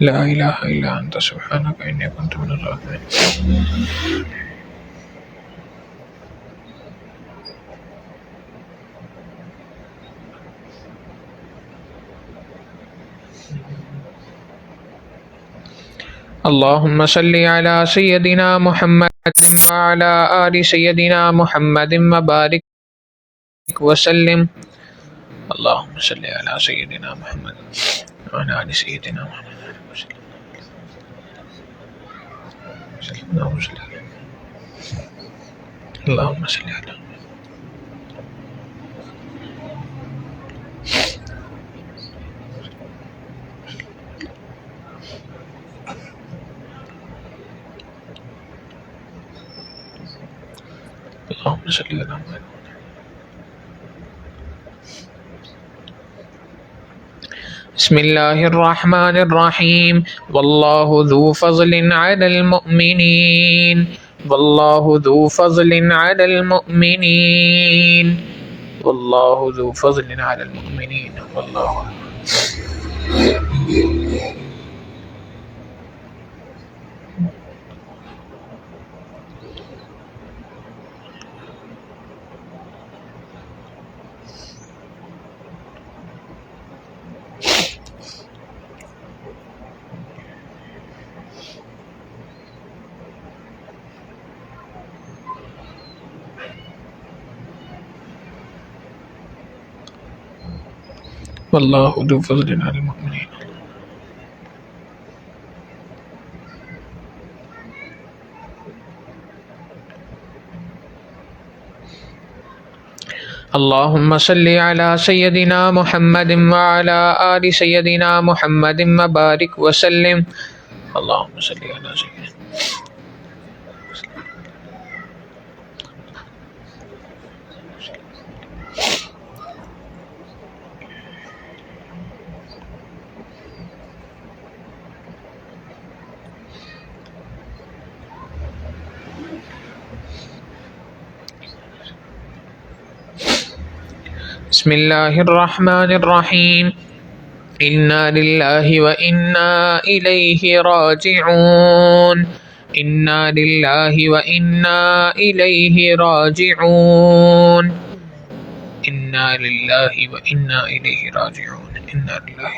لا إله إلا أنت سبحانك إني كنت من الظالمين. اللهم صل على سيدنا محمد وعلى آل سيدنا محمد وبارك وسلم. اللهم صل على سيدنا محمد وعلى آل سيدنا محمد وسلم. اللهم صل على اللهم صل على اللهم صل على محمد. بسم الله الرحمن الرحيم. والله ذو فضل على المؤمنين. والله ذو فضل على المؤمنين. والله ذو فضل على المؤمنين. والله والله ذو فضل على المؤمنين. اللهم صل على سيدنا محمد وعلى آل سيدنا محمد وبارك وسلم. اللهم صل على سيدنا. بسم الله الرحمن الرحيم. إنا لله وإنا إليه راجعون. إنا لله وإنا إليه راجعون. إنا لله وإنا إليه راجعون. إنا لله.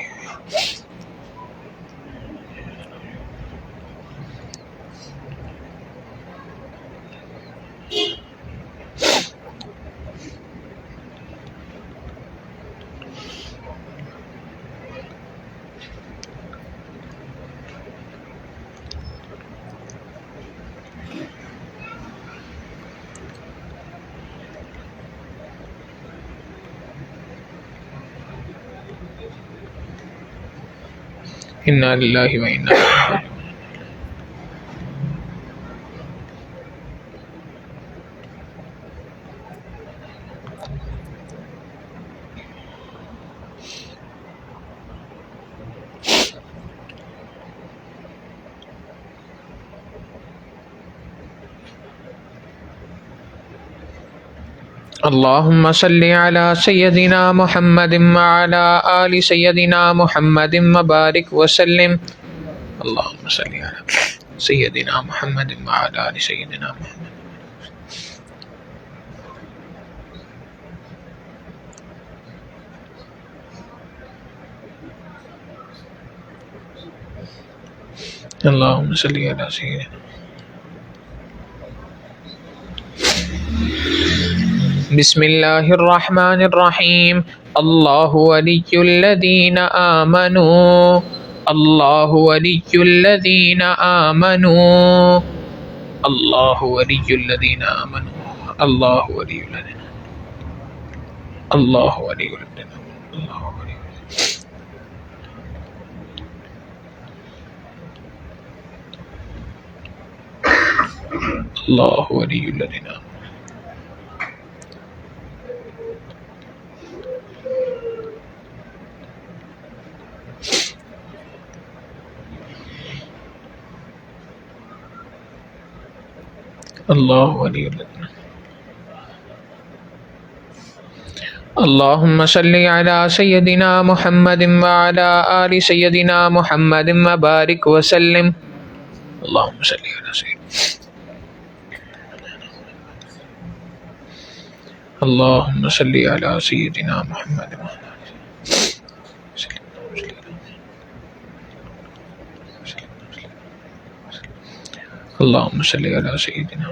إنا لله وإنا إليه راجعون. اللهم صل على سيدنا محمد وعلى آل سيدنا محمد وبارك وسلم. اللهم صل على سيدنا محمد وعلى آل سيدنا محمد. اللهم صل على سيدنا. بسم الله الرحمن الرحيم. الله ولي الذين آمنوا. الله ولي الذين آمنوا. الله ولي الذين آمنوا. الله ولي الذين. الله ولي الذين. الله ولي. الله ولي الذين آمنوا. الله ولي الذين. اللهم صل على سيدنا محمد وعلى آل سيدنا محمد وبارك وسلم. اللهم صل على سيدنا اللهم صل على سيدنا محمد اللهم صل على سيدنا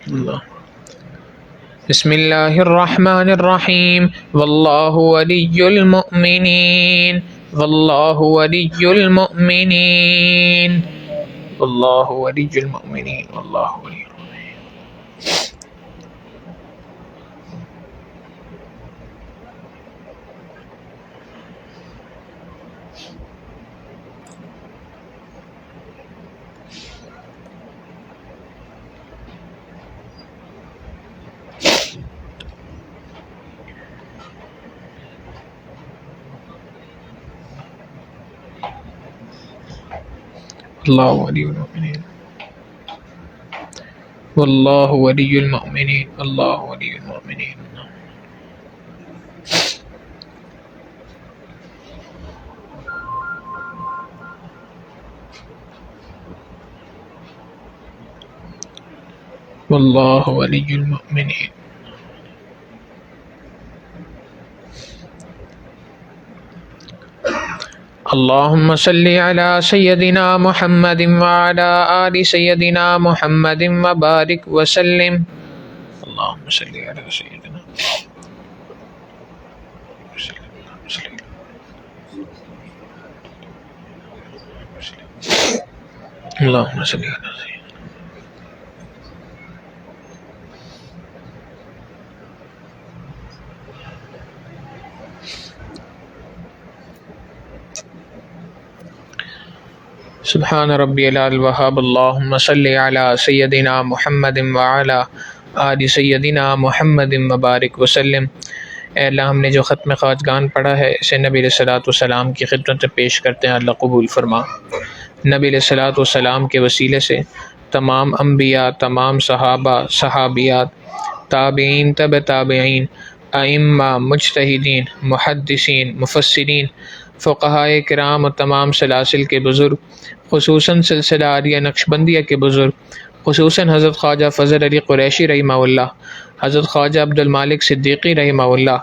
الله. بسم الله الرحمن الرحيم. والله ولي المؤمنين والله ولي المؤمنين والله ولي المؤمنين والله ولي المؤمنين. الله ولي المؤمنين والله ولي المؤمنين الله ولي المؤمنين. والله ولي المؤمنين. اللهم صل على سيدنا محمد وعلى آل سيدنا محمد وبارك وسلم. اللهم صل على سيدنا اللهم صل على سيدنا سبحان ربی العلی الوہاب. اللہم صلی علی سیدنا محمد وعلی آل سیدنا محمد وبارک وسلم. اے اللہ، ہم نے جو ختم خواجگان پڑھا ہے اسے نبی علیہ الصلوۃ والسلام کی خدمت میں پیش کرتے ہیں، اللہ قبول فرما. نبی علیہ الصلوۃ والسلام کے وسیلے سے تمام انبیاء، تمام صحابہ، صحابیات، تابعین، تبع تابعین، ائمہ، مجتہدین، محدثین، مفسرین، فقہائے کرام اور تمام سلاسل کے بزرگ، خصوصاً سلسلہ عالیہ نقشبندیہ کے بزرگ، خصوصاً حضرت خواجہ فضل علی قریشی رحمہ اللہ، حضرت خواجہ عبد المالک صدیقی رحمہ اللہ،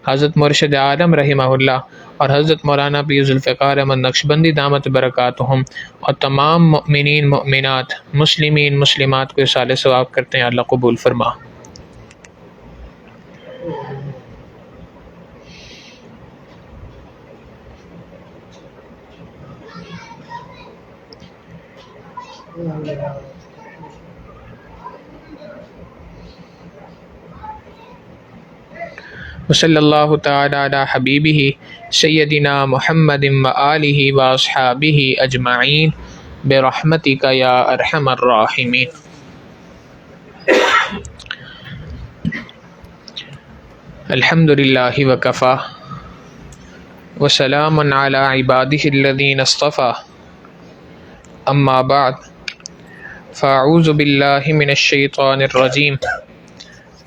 حضرت مرشد عالم رحمہ اللہ، اور حضرت مولانا پیر ذوالفقار احمد نقشبندی دامت برکاتہم، اور تمام مؤمنین، مؤمنات، مسلمین، مسلمات کو اصال ثواب کرتے ہیں، اللہ قبول فرما. وصلی اللہ تعالی علی حبیبہ سیدنا محمد وآلہ واصحابہ اجمعین برحمتک یا ارحم الراحمین. الحمد للہ وکفی وسلام علی عبادہ الذین اصطفی. اما بعد فاعوذ باللہ من الشیطان الرجیم.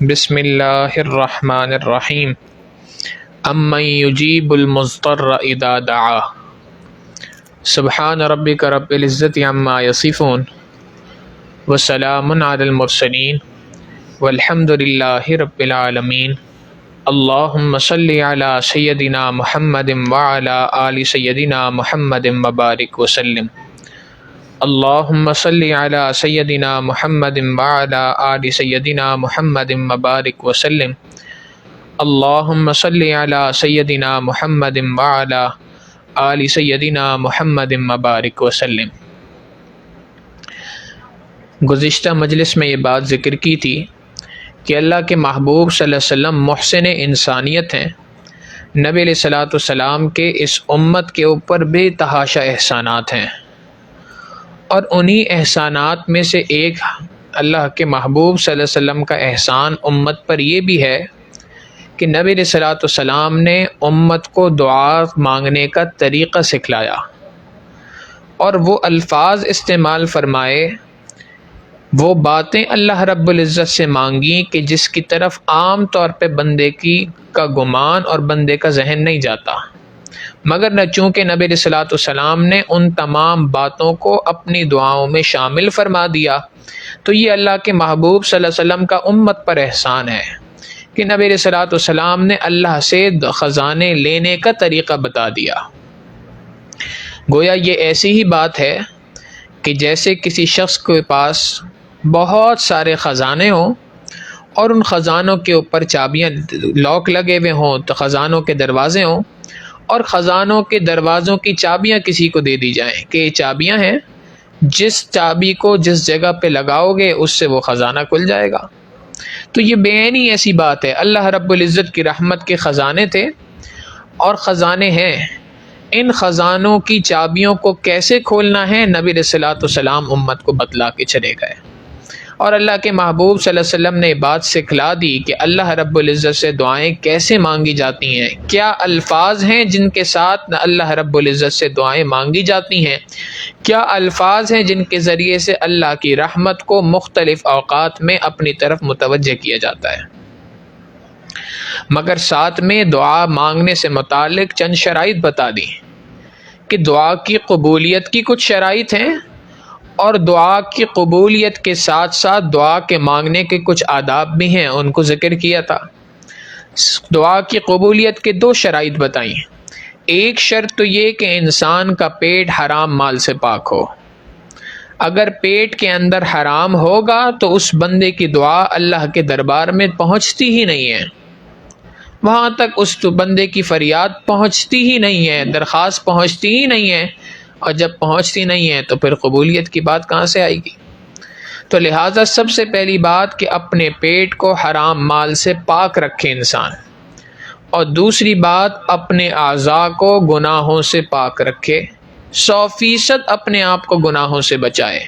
بسم اللہ الرحمن الرحیم. امن یجیب المضطر اذا دعا. سبحان ربک رب العزت عما یصفون وسلام علی المرسلین والحمد للہ رب العالمین. اللہم صلی علی سیدنا محمد وعلی آل سیدنا محمد وبارک وسلم. اللہم صلی علی سیدنا محمد وعلی آل سیدنا محمد وبارک وسلم. اللہم صلی علی سیدنا محمد وعلی آل سیدنا محمد مبارک وسلم۔ گزشتہ مجلس میں یہ بات ذکر کی تھی کہ اللہ کے محبوب صلی اللہ علیہ وسلم محسن انسانیت ہیں۔ نبی علیہ الصلوۃ والسلام کے اس امت کے اوپر بے تحاشا احسانات ہیں، اور انہی احسانات میں سے ایک اللہ کے محبوب صلی اللہ علیہ وسلم کا احسان امت پر یہ بھی ہے کہ نبی علیہ الصلوۃ والسلام نے امت کو دعا مانگنے کا طریقہ سکھلایا، اور وہ الفاظ استعمال فرمائے، وہ باتیں اللہ رب العزت سے مانگی کہ جس کی طرف عام طور پہ بندے کا گمان اور بندے کا ذہن نہیں جاتا، مگر نہ چونکہ نبی علیہ الصلوۃ والسلام نے ان تمام باتوں کو اپنی دعاؤں میں شامل فرما دیا، تو یہ اللہ کے محبوب صلی اللہ علیہ وسلم کا امت پر احسان ہے کہ نبی علیہ الصلوۃ والسلام نے اللہ سے خزانے لینے کا طریقہ بتا دیا۔ گویا یہ ایسی ہی بات ہے کہ جیسے کسی شخص کے پاس بہت سارے خزانے ہوں اور ان خزانوں کے اوپر چابیاں لاک لگے ہوئے ہوں، تو خزانوں کے دروازے ہوں اور خزانوں کے دروازوں کی چابیاں کسی کو دے دی جائیں کہ یہ چابیاں ہیں، جس چابی کو جس جگہ پہ لگاؤ گے اس سے وہ خزانہ کھل جائے گا۔ تو یہ بے عینی ایسی بات ہے، اللہ رب العزت کی رحمت کے خزانے تھے اور خزانے ہیں، ان خزانوں کی چابیوں کو کیسے کھولنا ہے نبی علیہ الصلوۃ والسلام امت کو بتلا کے چلے گئے، اور اللہ کے محبوب صلی اللہ علیہ وسلم نے بات سکھلا دی کہ اللہ رب العزت سے دعائیں کیسے مانگی جاتی ہیں، کیا الفاظ ہیں جن کے ساتھ اللہ رب العزت سے دعائیں مانگی جاتی ہیں، کیا الفاظ ہیں جن کے ذریعے سے اللہ کی رحمت کو مختلف اوقات میں اپنی طرف متوجہ کیا جاتا ہے۔ مگر ساتھ میں دعا مانگنے سے متعلق چند شرائط بتا دی کہ دعا کی قبولیت کی کچھ شرائط ہیں، اور دعا کی قبولیت کے ساتھ ساتھ دعا کے مانگنے کے کچھ آداب بھی ہیں، ان کو ذکر کیا تھا۔ دعا کی قبولیت کے دو شرائط بتائیں۔ ایک شرط تو یہ کہ انسان کا پیٹ حرام مال سے پاک ہو، اگر پیٹ کے اندر حرام ہوگا تو اس بندے کی دعا اللہ کے دربار میں پہنچتی ہی نہیں ہے، وہاں تک اس بندے کی فریاد پہنچتی ہی نہیں ہے، درخواست پہنچتی ہی نہیں ہے، اور جب پہنچتی نہیں ہے تو پھر قبولیت کی بات کہاں سے آئے گی؟ تو لہٰذا سب سے پہلی بات کہ اپنے پیٹ کو حرام مال سے پاک رکھے انسان، اور دوسری بات اپنے اعضاء کو گناہوں سے پاک رکھے، 100% اپنے آپ کو گناہوں سے بچائے۔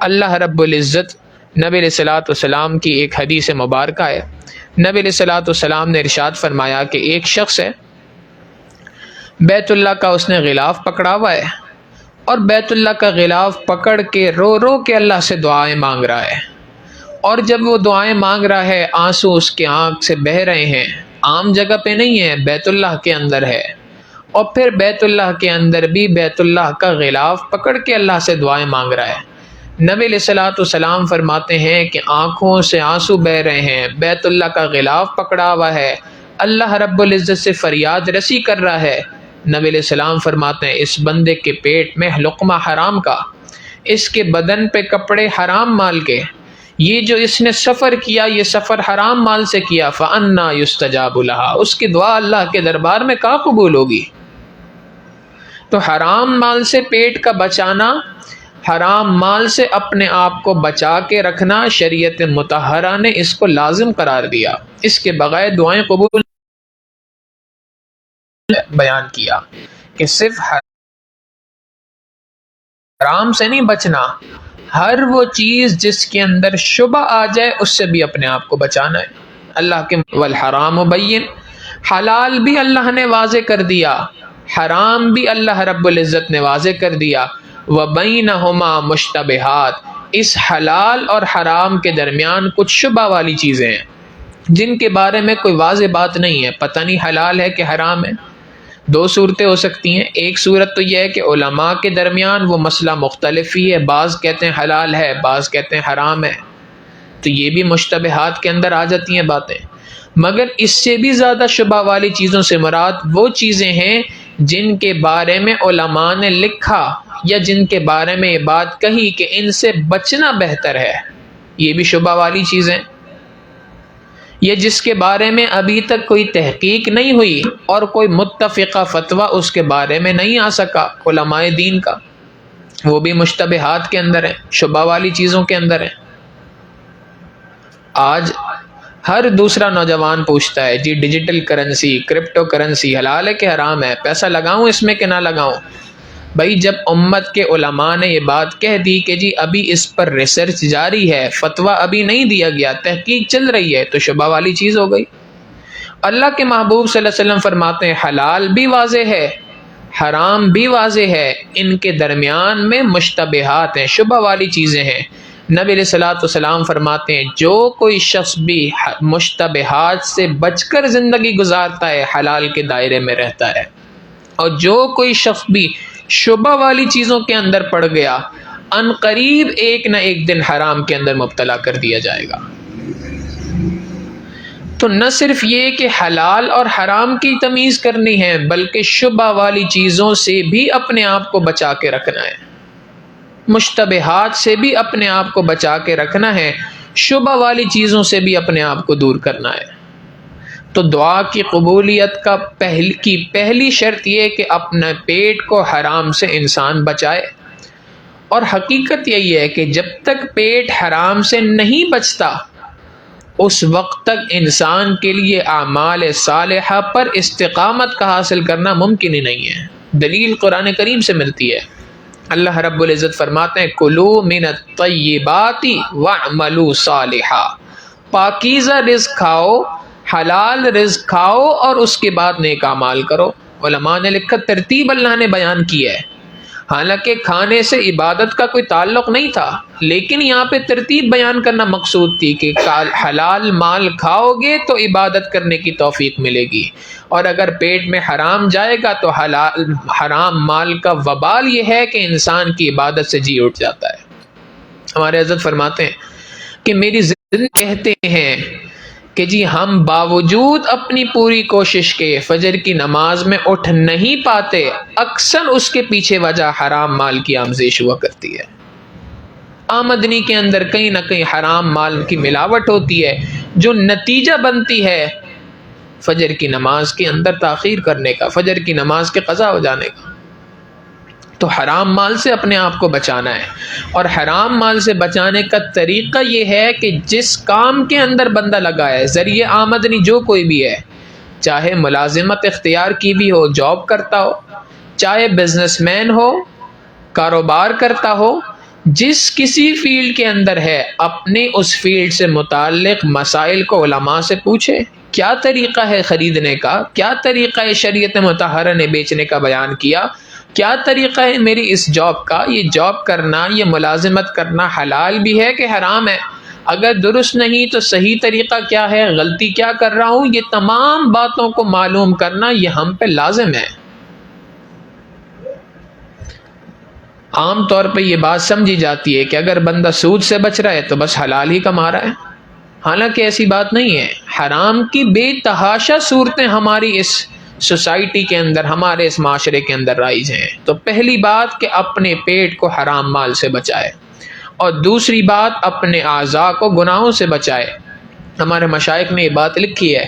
اللہ رب العزت نبی علیہ الصلوۃ والسلام کی ایک حدیث مبارکہ ہے، نبی علیہ الصلوۃ والسلام نے ارشاد فرمایا کہ ایک شخص ہے، بیت اللہ کا اس نے غلاف پکڑا ہوا ہے، اور بیت اللہ کا غلاف پکڑ کے رو رو کے اللہ سے دعائیں مانگ رہا ہے، اور جب وہ دعائیں مانگ رہا ہے آنسو اس کے آنکھ سے بہہ رہے ہیں، عام جگہ پہ نہیں ہے، بیت اللہ کے اندر ہے، اور پھر بیت اللہ کے اندر بھی بیت اللہ کا غلاف پکڑ کے اللہ سے دعائیں مانگ رہا ہے۔ نبی علیہ الصلوۃ والسلام فرماتے ہیں کہ آنکھوں سے آنسو بہہ رہے ہیں، بیت اللہ کا غلاف پکڑا ہوا ہے، اللہ رب العزت سے فریاد رسی کر رہا ہے۔ نبی علیہ السلام فرماتے ہیں اس بندے کے پیٹ میں لقمہ حرام کا، اس کے بدن پہ کپڑے حرام مال کے، یہ جو اس نے سفر کیا یہ سفر حرام مال سے کیا، فَأَنَّا يُسْتَجَابُ لَهَا، اس کی دعا اللہ کے دربار میں کہاں قبول ہوگی؟ تو حرام مال سے پیٹ کا بچانا، حرام مال سے اپنے آپ کو بچا کے رکھنا، شریعت مطہرہ نے اس کو لازم قرار دیا، اس کے بغیر دعائیں قبول بیان کیا کہ صرف حرام سے نہیں بچنا، ہر وہ چیز جس کے اندر شبہ آ جائے اس سے بھی اپنے آپ کو بچانا ہے۔ اللہ کے والحرام بین، حلال بھی اللہ نے واضح کر دیا، حرام بھی اللہ رب العزت نے واضح کر دیا، وبینہما مشتبہات، اس حلال اور حرام کے درمیان کچھ شبہ والی چیزیں ہیں جن کے بارے میں کوئی واضح بات نہیں ہے، پتہ نہیں حلال ہے کہ حرام ہے۔ دو صورتیں ہو سکتی ہیں، ایک صورت تو یہ ہے کہ علماء کے درمیان وہ مسئلہ مختلف ہی ہے، بعض کہتے ہیں حلال ہے، بعض کہتے ہیں حرام ہے، تو یہ بھی مشتبہات کے اندر آ جاتی ہیں باتیں۔ مگر اس سے بھی زیادہ شبہ والی چیزوں سے مراد وہ چیزیں ہیں جن کے بارے میں علماء نے لکھا یا جن کے بارے میں یہ بات کہی کہ ان سے بچنا بہتر ہے، یہ بھی شبہ والی چیزیں۔ یہ جس کے بارے میں ابھی تک کوئی تحقیق نہیں ہوئی اور کوئی متفقہ فتویٰ اس کے بارے میں نہیں آ سکا علماء دین کا، وہ بھی مشتبہات کے اندر ہیں، شبہ والی چیزوں کے اندر ہیں۔ آج ہر دوسرا نوجوان پوچھتا ہے جی ڈیجیٹل کرنسی، کرپٹو کرنسی حلال ہے کہ حرام ہے، پیسہ لگاؤں اس میں کہ نہ لگاؤں؟ بھائی جب امت کے علماء نے یہ بات کہہ دی کہ جی ابھی اس پر ریسرچ جاری ہے، فتویٰ ابھی نہیں دیا گیا، تحقیق چل رہی ہے، تو شبہ والی چیز ہو گئی۔ اللہ کے محبوب صلی اللہ علیہ وسلم فرماتے ہیں حلال بھی واضح ہے، حرام بھی واضح ہے، ان کے درمیان میں مشتبہات ہیں، شبہ والی چیزیں ہیں۔ نبی علیہ الصلوۃ والسلام فرماتے ہیں جو کوئی شخص بھی مشتبہات سے بچ کر زندگی گزارتا ہے حلال کے دائرے میں رہتا ہے، اور جو کوئی شخص بھی شبہ والی چیزوں کے اندر پڑ گیا ان قریب ایک نہ ایک دن حرام کے اندر مبتلا کر دیا جائے گا۔ تو نہ صرف یہ کہ حلال اور حرام کی تمیز کرنی ہے، بلکہ شبہ والی چیزوں سے بھی اپنے آپ کو بچا کے رکھنا ہے، مشتبہات سے بھی اپنے آپ کو بچا کے رکھنا ہے، شبہ والی چیزوں سے بھی اپنے آپ کو دور کرنا ہے۔ تو دعا کی قبولیت کا پہلی شرط یہ کہ اپنے پیٹ کو حرام سے انسان بچائے، اور حقیقت یہی ہے کہ جب تک پیٹ حرام سے نہیں بچتا اس وقت تک انسان کے لیے اعمال صالحہ پر استقامت کا حاصل کرنا ممکن ہی نہیں ہے۔ دلیل قرآن کریم سے ملتی ہے، اللہ رب العزت فرماتے ہیں کلوا من الطیبات واعملوا صالحا، پاکیزہ رزق کھاؤ، حلال رزق کھاؤ اور اس کے بعد نیک اعمال کرو۔ علماء نے لکھا ترتیب اللہ نے بیان کی ہے، حالانکہ کھانے سے عبادت کا کوئی تعلق نہیں تھا، لیکن یہاں پہ ترتیب بیان کرنا مقصود تھی کہ حلال مال کھاؤ گے تو عبادت کرنے کی توفیق ملے گی، اور اگر پیٹ میں حرام جائے گا تو حرام مال کا وبال یہ ہے کہ انسان کی عبادت سے جی اٹھ جاتا ہے۔ ہمارے حضرت فرماتے ہیں کہ میری زندگی کہتے ہیں کہ جی ہم باوجود اپنی پوری کوشش کے فجر کی نماز میں اٹھ نہیں پاتے، اکثر اس کے پیچھے وجہ حرام مال کی آمیزش ہوا کرتی ہے۔ آمدنی کے اندر کہیں نہ کہیں حرام مال کی ملاوٹ ہوتی ہے، جو نتیجہ بنتی ہے فجر کی نماز کے اندر تاخیر کرنے کا، فجر کی نماز کے قضا ہو جانے کا۔ تو حرام مال سے اپنے آپ کو بچانا ہے، اور حرام مال سے بچانے کا طریقہ یہ ہے کہ جس کام کے اندر بندہ لگا ہے، ذریعہ آمدنی جو کوئی بھی ہے، چاہے ملازمت اختیار کی بھی ہو، جاب کرتا ہو، چاہے بزنس مین ہو، کاروبار کرتا ہو، جس کسی فیلڈ کے اندر ہے، اپنے اس فیلڈ سے متعلق مسائل کو علماء سے پوچھے۔ کیا طریقہ ہے خریدنے کا، کیا طریقہ ہے شریعت مطہرہ نے بیچنے کا بیان کیا، کیا طریقہ ہے میری اس جاب کا، یہ جاب کرنا، یہ ملازمت کرنا حلال بھی ہے کہ حرام ہے، اگر درست نہیں تو صحیح طریقہ کیا ہے، غلطی کیا کر رہا ہوں، یہ تمام باتوں کو معلوم کرنا یہ ہم پہ لازم ہے۔ عام طور پہ یہ بات سمجھی جاتی ہے کہ اگر بندہ سود سے بچ رہا ہے تو بس حلال ہی کما رہا ہے، حالانکہ ایسی بات نہیں ہے۔ حرام کی بے تحاشا صورتیں ہماری اس سوسائٹی کے اندر، ہمارے اس معاشرے کے اندر رائج ہیں۔ تو پہلی بات کہ اپنے پیٹ کو حرام مال سے بچائے، اور دوسری بات اپنے اعضاء کو گناہوں سے بچائے۔ ہمارے مشائخ نے یہ بات لکھی ہے،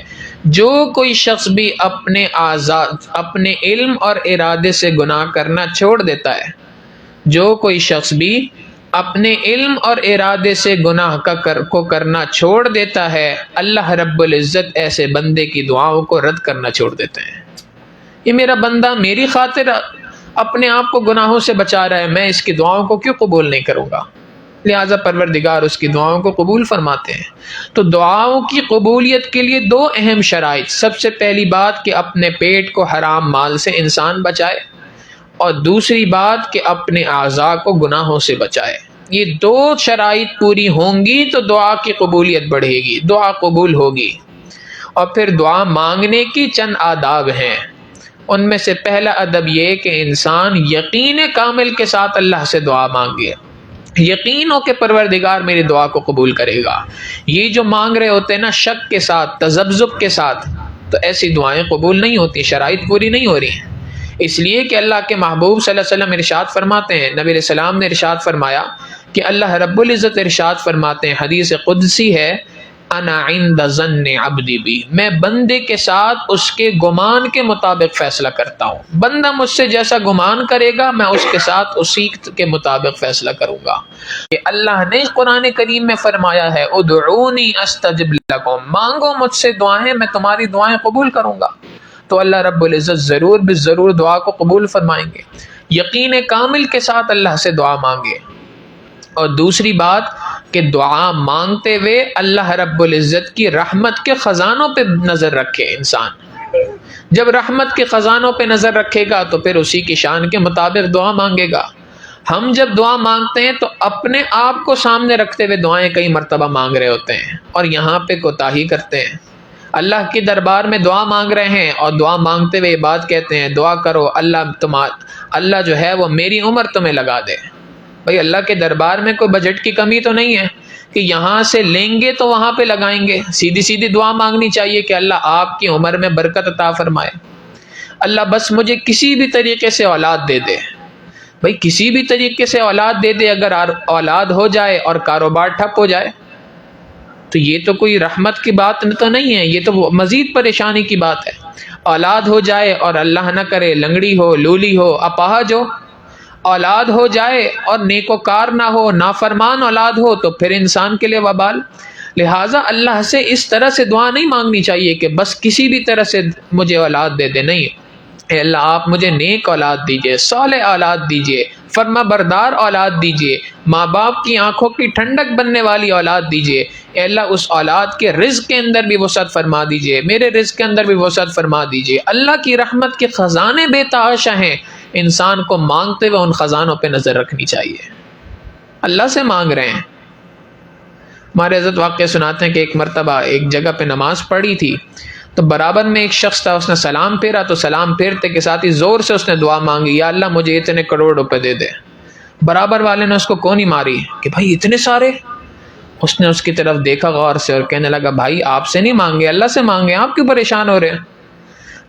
جو کوئی شخص بھی اپنے اعضاء، اپنے علم اور ارادے سے گناہ کرنا چھوڑ دیتا ہے، جو کوئی شخص بھی اپنے علم اور ارادے سے گناہ کو کرنا چھوڑ دیتا ہے، اللہ رب العزت ایسے بندے کی دعاؤں کو رد کرنا چھوڑ دیتے ہیں۔ یہ میرا بندہ میری خاطر اپنے آپ کو گناہوں سے بچا رہا ہے، میں اس کی دعاؤں کو کیوں قبول نہیں کروں گا؟ لہٰذا پروردگار اس کی دعاؤں کو قبول فرماتے ہیں۔ تو دعاؤں کی قبولیت کے لیے دو اہم شرائط، سب سے پہلی بات کہ اپنے پیٹ کو حرام مال سے انسان بچائے، اور دوسری بات کہ اپنے اعضاء کو گناہوں سے بچائے۔ یہ دو شرائط پوری ہوں گی تو دعا کی قبولیت بڑھے گی، دعا قبول ہوگی۔ اور پھر دعا مانگنے کی چند آداب ہیں، ان میں سے پہلا ادب یہ کہ انسان یقین کامل کے ساتھ اللہ سے دعا مانگے، یقین ہو کہ پروردگار میری دعا کو قبول کرے گا۔ یہ جو مانگ رہے ہوتے ہیں نا شک کے ساتھ، تذبذب کے ساتھ، تو ایسی دعائیں قبول نہیں ہوتی، شرائط پوری نہیں ہو رہی ہیں۔ اس لیے کہ اللہ کے محبوب صلی اللہ علیہ وسلم ارشاد فرماتے ہیں، نبی علیہ السلام نے ارشاد فرمایا کہ اللہ رب العزت ارشاد فرماتے ہیں، حدیث قدسی ہے، انا عند ظن عبدی بی، میں بندے کے ساتھ اس کے گمان کے مطابق فیصلہ کرتا ہوں. بندہ مجھ سے جیسا گمان کرے گا میں اس کے ساتھ اسی کے مطابق فیصلہ کروں گا. کہ اللہ نے قرآن کریم میں فرمایا ہے ادعونی استجب لکم، مانگو مجھ سے دعائیں میں تمہاری دعائیں قبول کروں گا. تو اللہ رب العزت ضرور ضرور دعا کو قبول فرمائیں گے. یقین کامل کے ساتھ اللہ سے دعا مانگے. اور دوسری بات کہ دعا مانگتے ہوئے اللہ رب العزت کی رحمت کے خزانوں پہ نظر رکھے. انسان جب رحمت کے خزانوں پہ نظر رکھے گا تو پھر اسی کی شان کے مطابق دعا مانگے گا. ہم جب دعا مانگتے ہیں تو اپنے آپ کو سامنے رکھتے ہوئے دعائیں کئی مرتبہ مانگ رہے ہوتے ہیں اور یہاں پہ کوتاہی کرتے ہیں. اللہ کے دربار میں دعا مانگ رہے ہیں اور دعا مانگتے ہوئے یہ بات کہتے ہیں دعا کرو اللہ جو ہے وہ میری عمر تمہیں لگا دے. بھئی اللہ کے دربار میں کوئی بجٹ کی کمی تو نہیں ہے کہ یہاں سے لیں گے تو وہاں پہ لگائیں گے. سیدھی سیدھی دعا مانگنی چاہیے کہ اللہ آپ کی عمر میں برکت عطا فرمائے. اللہ بس مجھے کسی بھی طریقے سے اولاد دے دے. بھئی کسی بھی طریقے سے اولاد دے دے، اگر اولاد ہو جائے اور کاروبار ٹھپ ہو جائے تو یہ تو کوئی رحمت کی بات تو نہیں ہے، یہ تو مزید پریشانی کی بات ہے. اولاد ہو جائے اور اللہ نہ کرے لنگڑی ہو، لولی ہو، اپاہج ہو. اولاد ہو جائے اور نیکوکار نہ ہو، نافرمان اولاد ہو تو پھر انسان کے لیے وبال. لہٰذا اللہ سے اس طرح سے دعا نہیں مانگنی چاہیے کہ بس کسی بھی طرح سے مجھے اولاد دے دے. نہیں، اے اللہ آپ مجھے نیک اولاد دیجئے، صالح اولاد دیجئے، فرما بردار اولاد دیجئے، ماں باپ کی آنکھوں کی ٹھنڈک بننے والی اولاد دیجئے. اے اللہ اس اولاد کے رزق کے اندر بھی وسعت فرما دیجئے، میرے رزق کے اندر بھی وسعت فرما دیجئے. اللہ کی رحمت کے خزانے بے تحاشا ہیں. انسان کو مانگتے ہوئے ان خزانوں پہ نظر رکھنی چاہیے. اللہ سے مانگ رہے ہیں. ہمارے حضرت واقعہ سناتے ہیں کہ ایک مرتبہ ایک جگہ پہ نماز پڑھی تھی تو برابر میں ایک شخص تھا، اس نے سلام پھیرا تو سلام پھیرتے کے ساتھ ہی زور سے اس نے دعا مانگی یا اللہ مجھے اتنے کروڑ روپے دے دے. برابر والے نے اس کو کونی ماری کہ بھائی اتنے سارے. اس نے اس کی طرف دیکھا غور سے اور کہنے لگا بھائی آپ سے نہیں مانگے، اللہ سے مانگے، آپ کیوں پریشان ہو رہے ہیں؟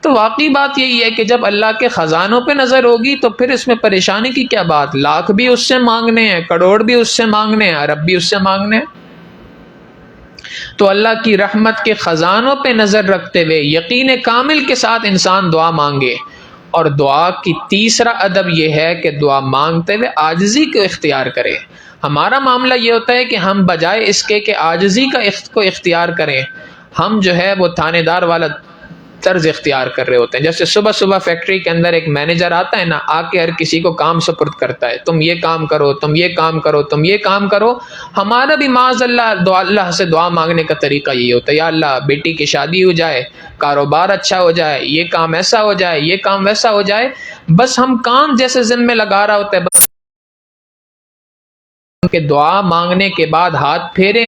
تو واقعی بات یہی ہے کہ جب اللہ کے خزانوں پہ نظر ہوگی تو پھر اس میں پریشانی کی کیا بات. لاکھ بھی اس سے مانگنے ہیں، کروڑ بھی اس سے مانگنے ہیں، ارب بھی اس سے مانگنے ہیں. تو اللہ کی رحمت کے خزانوں پہ نظر رکھتے ہوئے یقین کامل کے ساتھ انسان دعا مانگے. اور دعا کی تیسرا ادب یہ ہے کہ دعا مانگتے ہوئے عاجزی کو اختیار کرے. ہمارا معاملہ یہ ہوتا ہے کہ ہم بجائے اس کے کہ عاجزی کو اختیار کریں، ہم جو ہے وہ تھانے دار والا طرز اختیار کر رہے ہوتے ہیں. جیسے صبح صبح فیکٹری کے اندر ایک مینیجر آتا ہے نا، آ کے ہر کسی کو کام سپرد کرتا ہے، تم یہ کام کرو، تم یہ کام کرو، تم یہ کام کرو. ہمارا بھی معاذ اللہ سے دعا مانگنے کا طریقہ یہی ہوتا ہے، یا اللہ بیٹی کی شادی ہو جائے، کاروبار اچھا ہو جائے، یہ کام ایسا ہو جائے، یہ کام ویسا ہو جائے. بس ہم کام جیسے ذمہ لگا رہا ہوتا ہے، بس کہ دعا مانگنے کے بعد ہاتھ پھیرے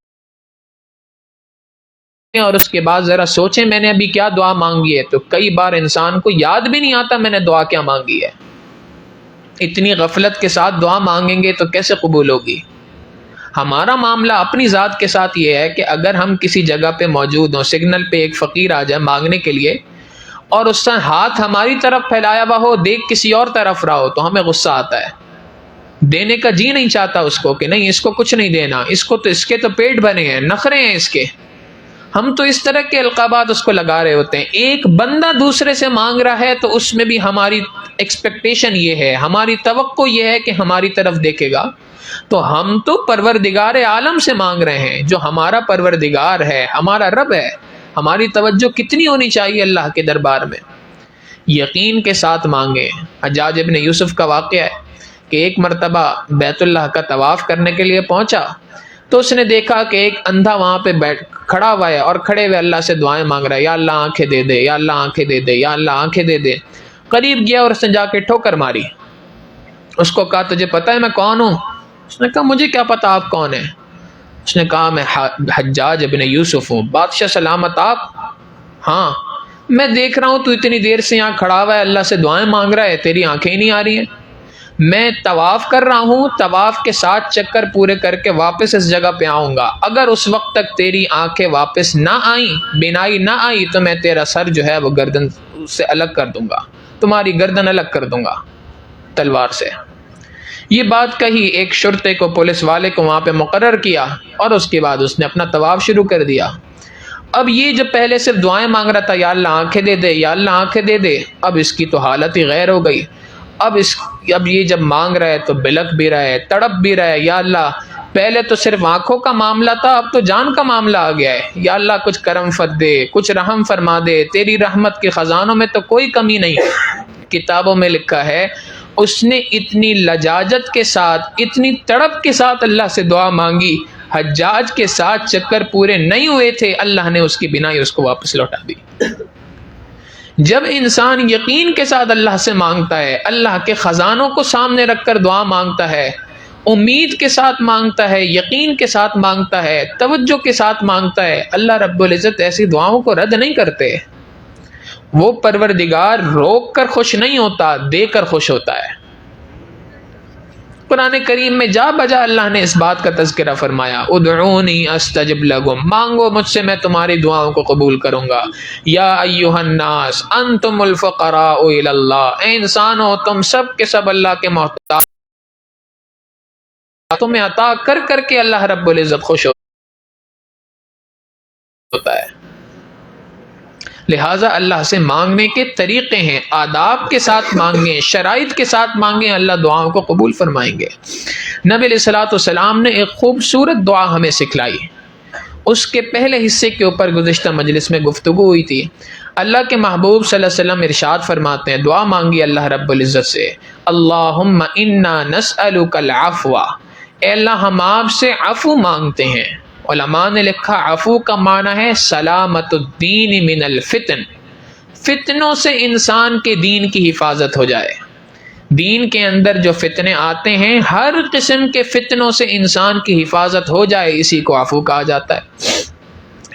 اور اس کے بعد ذرا سوچیں میں نے ابھی کیا دعا مانگی ہے. تو کئی بار انسان کو یاد بھی نہیں آتا میں نے دعا کیا مانگی ہے. اتنی غفلت کے ساتھ دعا مانگیں گے تو کیسے قبول ہوگی. ہمارا معاملہ اپنی ذات کے ساتھ یہ ہے کہ اگر ہم کسی جگہ پہ موجود ہوں، سگنل پہ ایک فقیر آ جائے مانگنے کے لیے اور اس کا ہاتھ ہماری طرف پھیلایا ہوا ہو، دیکھ کسی اور طرف رہا ہو، تو ہمیں غصہ آتا ہے. دینے کا جی نہیں چاہتا اس کو کہ نہیں اس کو کچھ نہیں دینا، اس کو تو اس کے تو پیٹ بنے ہیں، نخرے ہیں اس کے. ہم تو اس طرح کے القابات اس کو لگا رہے ہوتے ہیں. ایک بندہ دوسرے سے مانگ رہا ہے تو اس میں بھی ہماری ایکسپیکٹیشن یہ ہے، ہماری توقع یہ ہے کہ ہماری طرف دیکھے گا. تو ہم تو پروردگار عالم سے مانگ رہے ہیں، جو ہمارا پروردگار ہے، ہمارا رب ہے. ہماری توجہ کتنی ہونی چاہیے اللہ کے دربار میں. یقین کے ساتھ مانگیں. حجاج ابن یوسف کا واقعہ ہے کہ ایک مرتبہ بیت اللہ کا طواف کرنے کے لیے پہنچا تو اس نے دیکھا کہ ایک اندھا وہاں پہ کھڑا ہوا ہے اور کھڑے ہوئے اللہ سے دعائیں مانگ رہا ہے، یا اللہ آنکھیں دے دے، یا اللہ آنکھیں دے دے، یا اللہ آنکھیں دے دے. قریب گیا اور اس نے جا کے ٹھوکر ماری. اس کو کہا تجھے پتہ ہے میں کون ہوں؟ اس نے کہا مجھے کیا پتا آپ کون ہیں. اس نے کہا میں حجاج ابن یوسف ہوں. بادشاہ سلامت آپ؟ ہاں. میں دیکھ رہا ہوں تو اتنی دیر سے یہاں کھڑا ہوا ہے، اللہ سے دعائیں مانگ رہا ہے، تیری آنکھیں ہی نہیں آ رہی ہیں. میں طواف کر رہا ہوں، طواف کے 7 چکر پورے کر کے واپس اس جگہ پہ آؤں گا. اگر اس وقت تک تیری آنکھیں واپس نہ آئیں، بینائی نہ آئی، تو میں تیرا سر جو ہے وہ گردن سے الگ کر دوں گا، تمہاری گردن الگ کر دوں گا تلوار سے. یہ بات کہی، ایک شرطے کو، پولیس والے کو وہاں پہ مقرر کیا اور اس کے بعد اس نے اپنا طواف شروع کر دیا. اب یہ جب پہلے صرف دعائیں مانگ رہا تھا، یا اللہ آنکھیں دے دے، یا اللہ آنکھیں دے دے، اب اس کی تو حالت ہی غیر ہو گئی. اب یہ جب مانگ رہا ہے تو بلک بھی رہا ہے، تڑپ بھی رہا ہے. یا اللہ پہلے تو صرف آنکھوں کا معاملہ تھا، اب تو جان کا معاملہ آ گیا ہے. یا اللہ کچھ کرم فت دے، کچھ رحم فرما دے، تیری رحمت کے خزانوں میں تو کوئی کمی نہیں. کتابوں میں لکھا ہے اس نے اتنی لجاجت کے ساتھ، اتنی تڑپ کے ساتھ اللہ سے دعا مانگی، حجاج کے ساتھ چکر پورے نہیں ہوئے تھے، اللہ نے اس کی بنائی اس کو واپس لوٹا دی. جب انسان یقین کے ساتھ اللہ سے مانگتا ہے، اللہ کے خزانوں کو سامنے رکھ کر دعا مانگتا ہے، امید کے ساتھ مانگتا ہے، یقین کے ساتھ مانگتا ہے، توجہ کے ساتھ مانگتا ہے، اللہ رب العزت ایسی دعاؤں کو رد نہیں کرتے. وہ پروردگار روک کر خوش نہیں ہوتا، دے کر خوش ہوتا ہے. قرآن کریم میں جا بجا اللہ نے اس بات کا تذکرہ فرمایا، ادعونی استجب لکم، مانگو مجھ سے میں تمہاری دعاؤں کو قبول کروں گا. یا ایھا الناس انتم الفقراء الی اللہ، اے انسانو تم سب کے سب اللہ کے محتاج، تمہیں عطا کر کر کے اللہ رب العزت خوش ہوتا ہے. لہٰذا اللہ سے مانگنے کے طریقے ہیں، آداب کے ساتھ مانگیں، شرائط کے ساتھ مانگیں، اللہ دعاؤں کو قبول فرمائیں گے. نبی علیہ الصلوۃ والسلام نے ایک خوبصورت دعا ہمیں سکھلائی. اس کے پہلے حصے کے اوپر گزشتہ مجلس میں گفتگو ہوئی تھی. اللہ کے محبوب صلی اللہ علیہ وسلم ارشاد فرماتے ہیں، دعا مانگی اللہ رب العزت سے، اللہم انا نسألک العفو، اے اللہ ہم آپ سے عفو مانگتے ہیں. علماء نے لکھا عفو کا معنی ہے سلامت الدین من الفتن، فتنوں سے انسان کے دین کی حفاظت ہو جائے. دین کے اندر جو فتنے آتے ہیں، ہر قسم کے فتنوں سے انسان کی حفاظت ہو جائے، اسی کو عفو کہا جاتا ہے.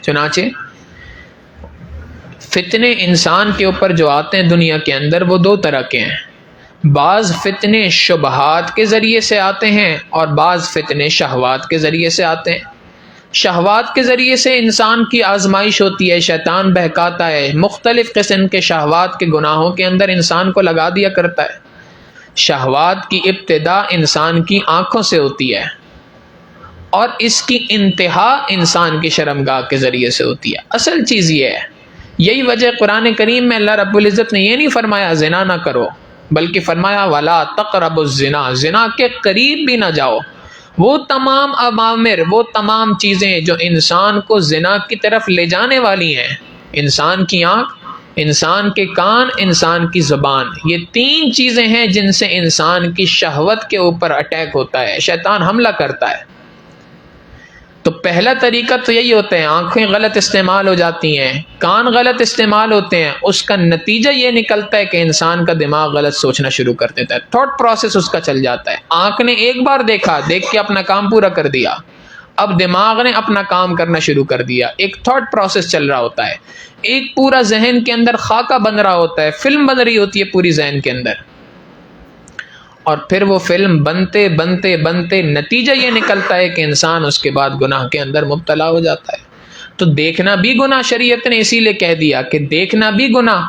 چنانچہ فتنے انسان کے اوپر جو آتے ہیں دنیا کے اندر، وہ دو طرح کے ہیں. بعض فتنے شبہات کے ذریعے سے آتے ہیں اور بعض فتنے شہوات کے ذریعے سے آتے ہیں. شہوات کے ذریعے سے انسان کی آزمائش ہوتی ہے، شیطان بہکاتا ہے، مختلف قسم کے شہوات کے گناہوں کے اندر انسان کو لگا دیا کرتا ہے. شہوات کی ابتدا انسان کی آنکھوں سے ہوتی ہے اور اس کی انتہا انسان کی شرمگاہ کے ذریعے سے ہوتی ہے. اصل چیز یہ ہے، یہی وجہ قرآن کریم میں اللہ رب العزت نے یہ نہیں فرمایا زنا نہ کرو، بلکہ فرمایا وَلَا تَقْرَبُوا الزِّنَا، زنا کے قریب بھی نہ جاؤ. وہ تمام اوامر، وہ تمام چیزیں جو انسان کو زنا کی طرف لے جانے والی ہیں، انسان کی آنکھ، انسان کے کان، انسان کی زبان، یہ تین چیزیں ہیں جن سے انسان کی شہوت کے اوپر اٹیک ہوتا ہے، شیطان حملہ کرتا ہے. تو پہلا طریقہ تو یہی ہوتا ہے، آنکھیں غلط استعمال ہو جاتی ہیں، کان غلط استعمال ہوتے ہیں، اس کا نتیجہ یہ نکلتا ہے کہ انسان کا دماغ غلط سوچنا شروع کر دیتا ہے، تھاٹ پروسیس اس کا چل جاتا ہے. آنکھ نے ایک بار دیکھا، دیکھ کے اپنا کام پورا کر دیا، اب دماغ نے اپنا کام کرنا شروع کر دیا، ایک تھاٹ پروسیس چل رہا ہوتا ہے، ایک پورا ذہن کے اندر خاکہ بن رہا ہوتا ہے، فلم بن رہی ہوتی ہے پوری ذہن کے اندر. اور پھر وہ فلم بنتے بنتے بنتے نتیجہ یہ نکلتا ہے کہ انسان اس کے بعد گناہ کے اندر مبتلا ہو جاتا ہے. تو دیکھنا بھی گناہ، شریعت نے اسی لیے کہہ دیا کہ دیکھنا بھی گناہ،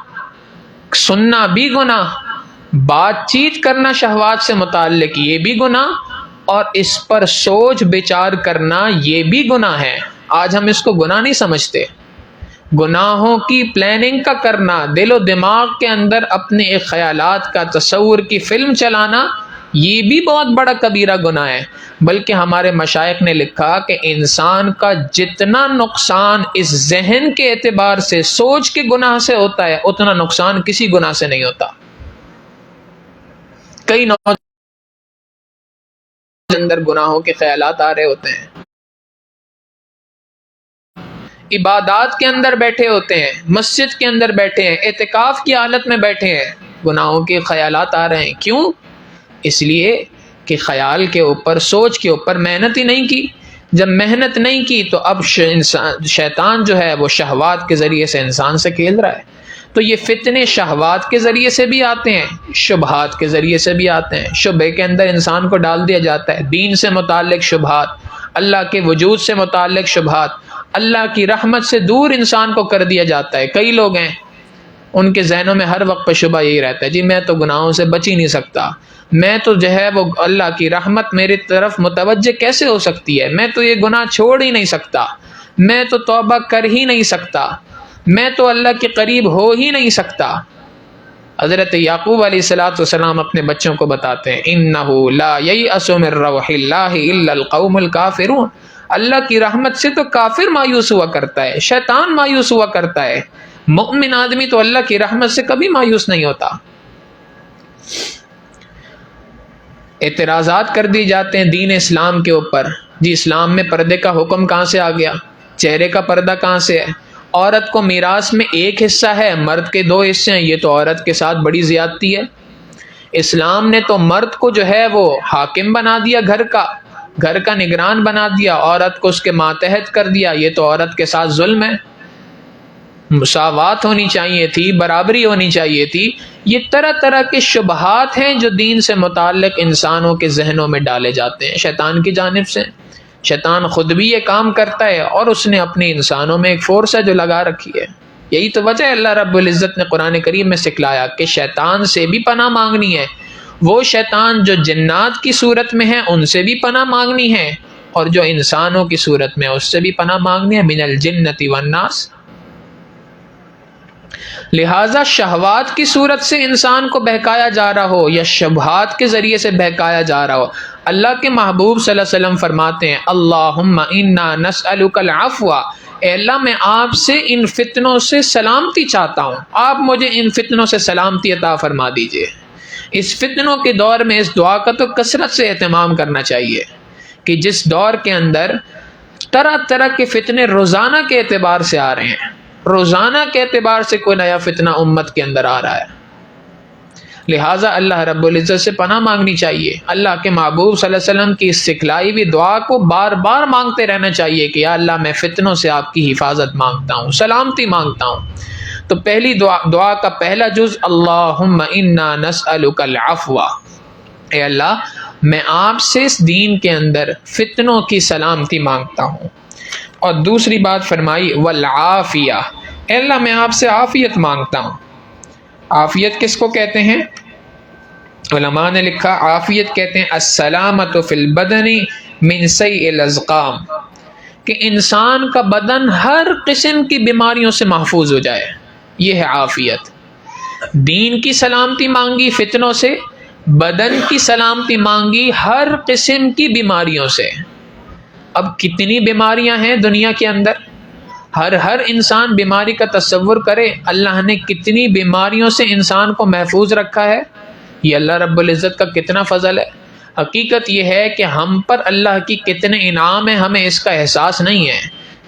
سننا بھی گناہ، بات چیت کرنا شہوات سے متعلق یہ بھی گناہ، اور اس پر سوچ بچار کرنا یہ بھی گناہ ہے. آج ہم اس کو گناہ نہیں سمجھتے. گناہوں کی پلاننگ کا کرنا، دل و دماغ کے اندر اپنے ایک خیالات کا تصور کی فلم چلانا، یہ بھی بہت بڑا کبیرہ گناہ ہے. بلکہ ہمارے مشائخ نے لکھا کہ انسان کا جتنا نقصان اس ذہن کے اعتبار سے، سوچ کے گناہ سے ہوتا ہے، اتنا نقصان کسی گناہ سے نہیں ہوتا. کئی نوجوان اندر گناہوں کے خیالات آ رہے ہوتے ہیں، عبادات کے اندر بیٹھے ہوتے ہیں، مسجد کے اندر بیٹھے ہیں، اعتکاف کی حالت میں بیٹھے ہیں، گناہوں کے خیالات آ رہے ہیں. کیوں؟ اس لیے کہ خیال کے اوپر، سوچ کے اوپر محنت ہی نہیں کی. جب محنت نہیں کی تو اب شیطان جو ہے وہ شہوات کے ذریعے سے انسان سے کھیل رہا ہے. تو یہ فتنے شہوات کے ذریعے سے بھی آتے ہیں، شبہات کے ذریعے سے بھی آتے ہیں. شبہے کے اندر انسان کو ڈال دیا جاتا ہے، دین سے متعلق شبہات، اللہ کے وجود سے متعلق شبہات، اللہ کی رحمت سے دور انسان کو کر دیا جاتا ہے. کئی لوگ ہیں ان کے ذہنوں میں ہر وقت پہ شبہ یہی رہتا ہے، جی میں تو گناہوں سے بچ ہی نہیں سکتا، میں تو جو ہے وہ اللہ کی رحمت میری طرف متوجہ کیسے ہو سکتی ہے، میں تو یہ گناہ چھوڑ ہی نہیں سکتا. میں تو توبہ کر ہی نہیں سکتا، میں تو اللہ کے قریب ہو ہی نہیں سکتا۔ حضرت یعقوب علیہ الصلوۃ والسلام اپنے بچوں کو بتاتے ہیں انہ لا ییأس من روح اللہ الا القوم الکافرون، اللہ کی رحمت سے تو کافر مایوس ہوا کرتا ہے، شیطان مایوس ہوا کرتا ہے، مؤمن آدمی تو اللہ کی رحمت سے کبھی مایوس نہیں ہوتا۔ اعتراضات کر دی جاتے ہیں دین اسلام کے اوپر، جی اسلام میں پردے کا حکم کہاں سے آ گیا، چہرے کا پردہ کہاں سے ہے، عورت کو میراث میں ایک حصہ ہے، مرد کے 2 حصے ہیں، یہ تو عورت کے ساتھ بڑی زیادتی ہے۔ اسلام نے تو مرد کو جو ہے وہ حاکم بنا دیا، گھر کا نگران بنا دیا، عورت کو اس کے ماتحت کر دیا، یہ تو عورت کے ساتھ ظلم ہے۔ مساوات ہونی چاہیے تھی، برابری ہونی چاہیے تھی۔ یہ طرح طرح کے شبہات ہیں جو دین سے متعلق انسانوں کے ذہنوں میں ڈالے جاتے ہیں شیطان کی جانب سے۔ شیطان خود بھی یہ کام کرتا ہے اور اس نے اپنے انسانوں میں ایک فورس ہے جو لگا رکھی ہے۔ یہی تو وجہ ہے اللہ رب العزت نے قرآن کریم میں سکھلایا کہ شیطان سے بھی پناہ مانگنی ہے، وہ شیطان جو جنات کی صورت میں ہے ان سے بھی پناہ مانگنی ہے، اور جو انسانوں کی صورت میں ہے اس سے بھی پناہ مانگنی ہے، من الجنۃ والناس۔ لہٰذا شہوات کی صورت سے انسان کو بہکایا جا رہا ہو یا شبہات کے ذریعے سے بہکایا جا رہا ہو، اللہ کے محبوب صلی اللہ علیہ وسلم فرماتے ہیں اللہم انا نسألک العفو، اے اللہ میں آپ سے ان فتنوں سے سلامتی چاہتا ہوں، آپ مجھے ان فتنوں سے سلامتی عطا فرما دیجئے۔ اس فتنوں کے دور میں اس دعا کا تو کثرت سے اہتمام کرنا چاہیے کہ جس دور کے اندر طرح طرح کے فتنے روزانہ کے اعتبار سے آ رہے ہیں، روزانہ کے اعتبار سے کوئی نیا فتنہ امت کے اندر آ رہا ہے، لہٰذا اللہ رب العزت سے پناہ مانگنی چاہیے۔ اللہ کے محبوب صلی اللہ علیہ وسلم کی اس سکھلائی ہوئی دعا کو بار بار مانگتے رہنا چاہیے کہ یا اللہ میں فتنوں سے آپ کی حفاظت مانگتا ہوں، سلامتی مانگتا ہوں۔ تو پہلی دعا کا پہلا جز اللہم انا نسألک العفو، اے اللہ میں آپ سے اس دین کے اندر فتنوں کی سلامتی مانگتا ہوں۔ اور دوسری بات فرمائی والعافیہ، اے اللہ میں آپ سے عافیت مانگتا ہوں۔ عافیت کس کو کہتے ہیں؟ علماء نے لکھا عافیت کہتے ہیں السلامۃ فی البدن من سیء الاسقام، کہ انسان کا بدن ہر قسم کی بیماریوں سے محفوظ ہو جائے، یہ ہے عافیت۔ دین کی سلامتی مانگی فتنوں سے، بدن کی سلامتی مانگی ہر قسم کی بیماریوں سے۔ اب کتنی بیماریاں ہیں دنیا کے اندر، ہر انسان بیماری کا تصور کرے، اللہ نے کتنی بیماریوں سے انسان کو محفوظ رکھا ہے، یہ اللہ رب العزت کا کتنا فضل ہے۔ حقیقت یہ ہے کہ ہم پر اللہ کی کتنے انعام ہیں ہمیں اس کا احساس نہیں ہے۔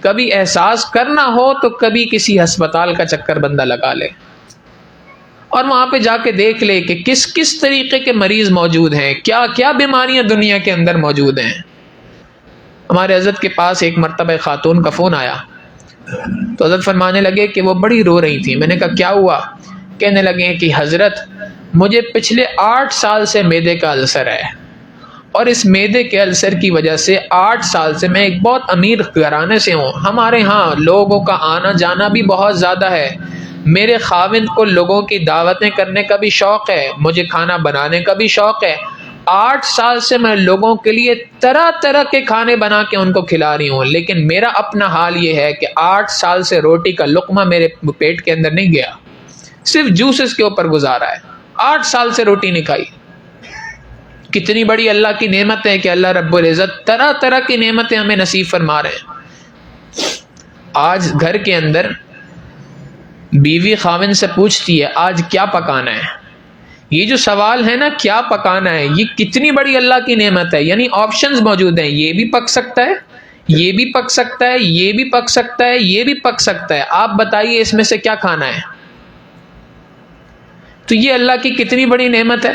کبھی احساس کرنا ہو تو کبھی کسی ہسپتال کا چکر بندہ لگا لے اور وہاں پہ جا کے دیکھ لے کہ کس کس طریقے کے مریض موجود ہیں، کیا کیا بیماریاں دنیا کے اندر موجود ہیں۔ ہمارے حضرت کے پاس ایک مرتبہ خاتون کا فون آیا تو حضرت فرمانے لگے کہ وہ بڑی رو رہی تھی۔ میں نے کہا کیا ہوا؟ کہنے لگے کہ حضرت مجھے پچھلے 8 سال سے معدے کا السر ہے، اور اس معدے کے السر کی وجہ سے 8 سال سے میں ایک بہت امیر گھرانے سے ہوں، ہمارے ہاں لوگوں کا آنا جانا بھی بہت زیادہ ہے، میرے خاوند کو لوگوں کی دعوتیں کرنے کا بھی شوق ہے، مجھے کھانا بنانے کا بھی شوق ہے، 8 سال سے میں لوگوں کے لیے طرح طرح کے کھانے بنا کے ان کو کھلا رہی ہوں، لیکن میرا اپنا حال یہ ہے کہ 8 سال سے روٹی کا لقمہ میرے پیٹ کے اندر نہیں گیا، صرف جوسز کے اوپر گزارا ہے، 8 سال سے روٹی نہیں کھائی۔ کتنی بڑی اللہ کی نعمت ہے کہ اللہ رب العزت طرح طرح کی نعمتیں ہمیں نصیب فرما رہے ہیں۔ آج گھر کے اندر بیوی خاوند سے پوچھتی ہے آج کیا پکانا ہے، یہ جو سوال ہے نا کیا پکانا ہے، یہ کتنی بڑی اللہ کی نعمت ہے، یعنی آپشنز موجود ہیں، یہ بھی پک سکتا ہے، یہ بھی پک سکتا ہے، یہ بھی پک سکتا ہے، یہ بھی پک سکتا ہے، آپ بتائیے اس میں سے کیا کھانا ہے۔ تو یہ اللہ کی کتنی بڑی نعمت ہے۔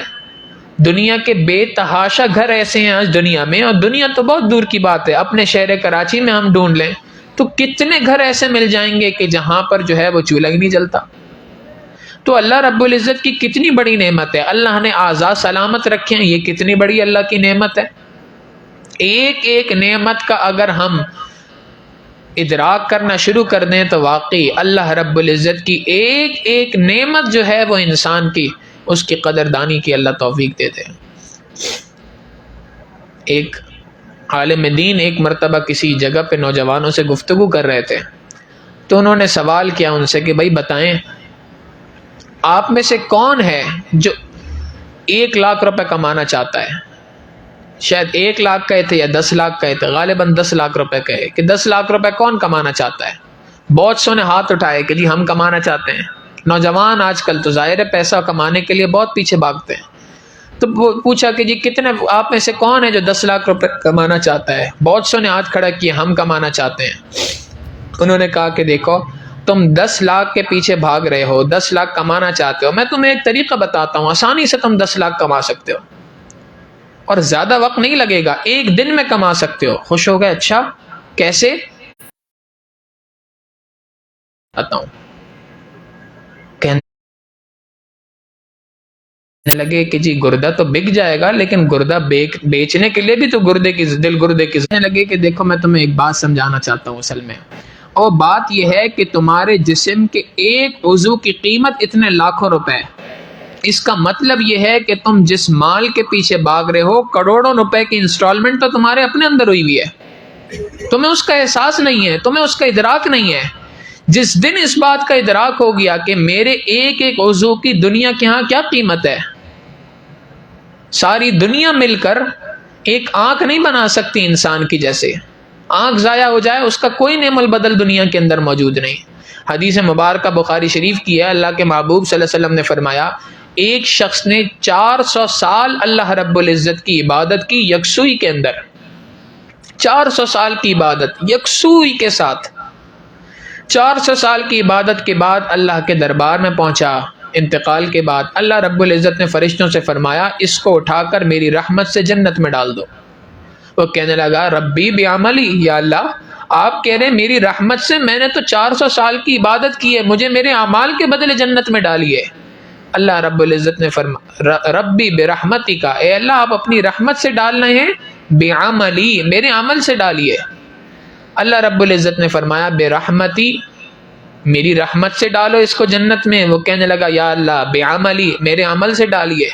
دنیا کے بے تحاشا گھر ایسے ہیں آج دنیا میں، اور دنیا تو بہت دور کی بات ہے، اپنے شہر کراچی میں ہم ڈھونڈ لیں تو کتنے گھر ایسے مل جائیں گے کہ جہاں پر جو ہے وہ چولہا ہی نہیں جلتا۔ تو اللہ رب العزت کی کتنی بڑی نعمت ہے، اللہ نے آزاد سلامت رکھے ہیں، یہ کتنی بڑی اللہ کی نعمت ہے۔ ایک ایک نعمت کا اگر ہم ادراک کرنا شروع کر دیں تو واقعی اللہ رب العزت کی ایک ایک نعمت جو ہے وہ انسان کی اس کی قدردانی کی اللہ توفیق دیتے ہیں۔ ایک عالم دین ایک مرتبہ کسی جگہ پہ نوجوانوں سے گفتگو کر رہے تھے، تو انہوں نے سوال کیا ان سے کہ بھائی بتائیں، آپ میں سے کون ہے جو 1,00,000 روپے کمانا چاہتا ہے؟ شاید 1,00,000 کہے تھے یا 10,00,000 کہے تھے، غالباً 10,00,000 روپے کہے کہ 10,00,000 روپے کون کمانا چاہتا ہے؟ بہت سو نے ہاتھ اٹھائے کہ جی ہم کمانا چاہتے ہیں۔ نوجوان آج کل تو ظاہر ہے پیسہ کمانے کے لیے بہت پیچھے بھاگتے ہیں، تو پوچھا کہ جی کتنے آپ میں سے کون ہے جو 10,00,000 روپے کمانا چاہتا ہے؟ بہت سو نے ہاتھ کھڑا کیا ہم کمانا چاہتے ہیں۔ انہوں نے کہا کہ دیکھو تم 10,00,000 کے پیچھے بھاگ رہے ہو، 10,00,000 کمانا چاہتے ہو، میں تمہیں ایک طریقہ بتاتا ہوں، آسانی سے تم 10,00,000 کما سکتے ہو اور زیادہ وقت نہیں لگے گا، 1 دن میں کما سکتے ہو۔ خوش ہو گئے، اچھا کیسے؟ بتاتا ہوں۔ کہنے لگے کہ جی گردہ تو بک جائے گا، لیکن گردہ بیچنے کے لیے بھی تو گردے کی کہنے لگے کہ دیکھو میں تمہیں ایک بات سمجھانا چاہتا ہوں اصل میں، اور بات یہ ہے کہ تمہارے جسم کے ایک عضو کی قیمت اتنے لاکھوں روپے ہے۔ اس کا مطلب یہ ہے کہ تم جس مال کے پیچھے بھاگ رہے ہو، کروڑوں روپے کی انسٹالمنٹ تو تمہارے اپنے اندر ہوئی ہوئی ہے، تمہیں اس کا احساس نہیں ہے، تمہیں اس کا ادراک نہیں ہے۔ جس دن اس بات کا ادراک ہو گیا کہ میرے ایک ایک عضو کی دنیا کے ہاں کیا قیمت ہے، ساری دنیا مل کر ایک آنکھ نہیں بنا سکتی انسان کی، جیسے آنکھ ضائع ہو جائے اس کا کوئی نعم البدل دنیا کے اندر موجود نہیں۔ حدیث مبارکہ بخاری شریف کی ہے، اللہ کے محبوب صلی اللہ علیہ وسلم نے فرمایا ایک شخص نے 400 سال اللہ رب العزت کی عبادت کی یکسوئی کے اندر، 400 سال کی عبادت یکسوئی کے ساتھ، 400 سال کی عبادت کے بعد اللہ کے دربار میں پہنچا، انتقال کے بعد اللہ رب العزت نے فرشتوں سے فرمایا اس کو اٹھا کر میری رحمت سے جنت میں ڈال دو۔ وہ کہنے لگا ربی بعملی، یا اللہ آپ کہہ رہے ہیں میری رحمت سے، میں نے تو 400 سال کی عبادت کی ہے، مجھے میرے اعمال کے بدلے جنت میں ڈالیے۔ اللہ رب العزت نے فرمایا ربی برحمتی کا، اے اللہ آپ اپنی رحمت سے ڈالنا ہے، بعملی میرے عمل سے ڈالیے۔ اللہ رب العزت نے فرمایا برحمتی، میری رحمت سے ڈالو اس کو جنت میں۔ وہ کہنے لگا یا اللہ بعملی، میرے عمل سے ڈالیے۔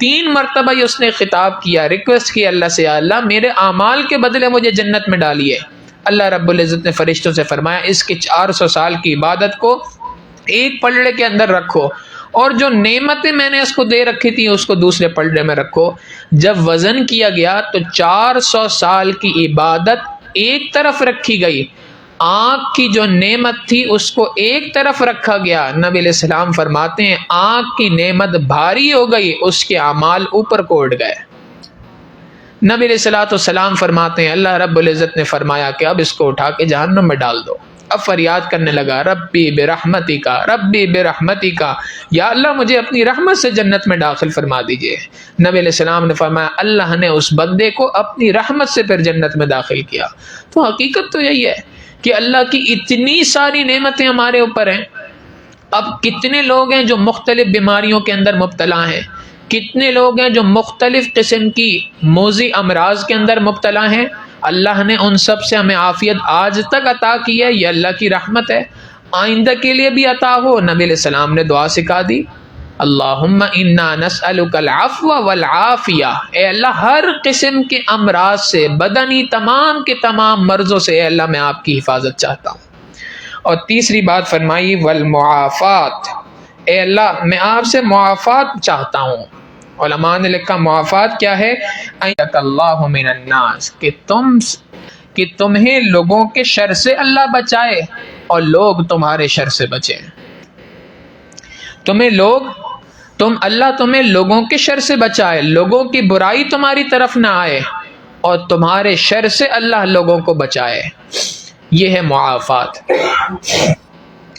3 مرتبہ یہ اس نے خطاب کیا، ریکویسٹ کیا اللہ سے، یا اللہ میرے اعمال کے بدلے مجھے جنت میں ڈالیے۔ اللہ رب العزت نے فرشتوں سے فرمایا اس کی 400 سال کی عبادت کو ایک پلڑے کے اندر رکھو، اور جو نعمتیں میں نے اس کو دے رکھی تھی اس کو دوسرے پلڑے میں رکھو۔ جب وزن کیا گیا تو 400 سال کی عبادت ایک طرف رکھی گئی، آنکھ کی جو نعمت تھی اس کو ایک طرف رکھا گیا۔ نبی علیہ السلام فرماتے ہیں آنکھ کی نعمت بھاری ہو گئی، اس کے اعمال اوپر کو اٹھ گئے۔ نبی علیہ السلام فرماتے ہیں اللہ رب العزت نے فرمایا کہ اب اس کو اٹھا کے جہنم میں ڈال دو۔ اب فریاد کرنے لگا ربی برحمتی کا، ربی برحمتی کا، یا اللہ مجھے اپنی رحمت سے جنت میں داخل فرما دیجئے۔ نبی علیہ السلام نے فرمایا اللہ نے اس بندے کو اپنی رحمت سے پھر جنت میں داخل کیا۔ تو حقیقت تو یہی ہے کہ اللہ کی اتنی ساری نعمتیں ہمارے اوپر ہیں۔ اب کتنے لوگ ہیں جو مختلف بیماریوں کے اندر مبتلا ہیں، کتنے لوگ ہیں جو مختلف قسم کی موذی امراض کے اندر مبتلا ہیں، اللہ نے ان سب سے ہمیں عافیت آج تک عطا کی ہے، یہ اللہ کی رحمت ہے، آئندہ کے لیے بھی عطا ہو۔ نبی علیہ السلام نے دعا سکھا دی اللہم انا نسألک العفو والعافیہ، اے اللہ ہر قسم کے امراض سے، بدنی تمام کے تمام مرضوں سے، اے اللہ میں آپ کی حفاظت چاہتا ہوں۔ اور تیسری بات فرمائی والمعافات، اے اللہ میں آپ سے معافات چاہتا ہوں۔ علماء نے لکھا معافات کیا ہے؟ ایک اللہ من الناس، کہ تمہیں لوگوں کے شر سے اللہ بچائے اور لوگ تمہارے شر سے بچیں۔ اللہ تمہیں لوگوں کے شر سے بچائے، لوگوں کی برائی تمہاری طرف نہ آئے، اور تمہارے شر سے اللہ لوگوں کو بچائے، یہ ہے معافات۔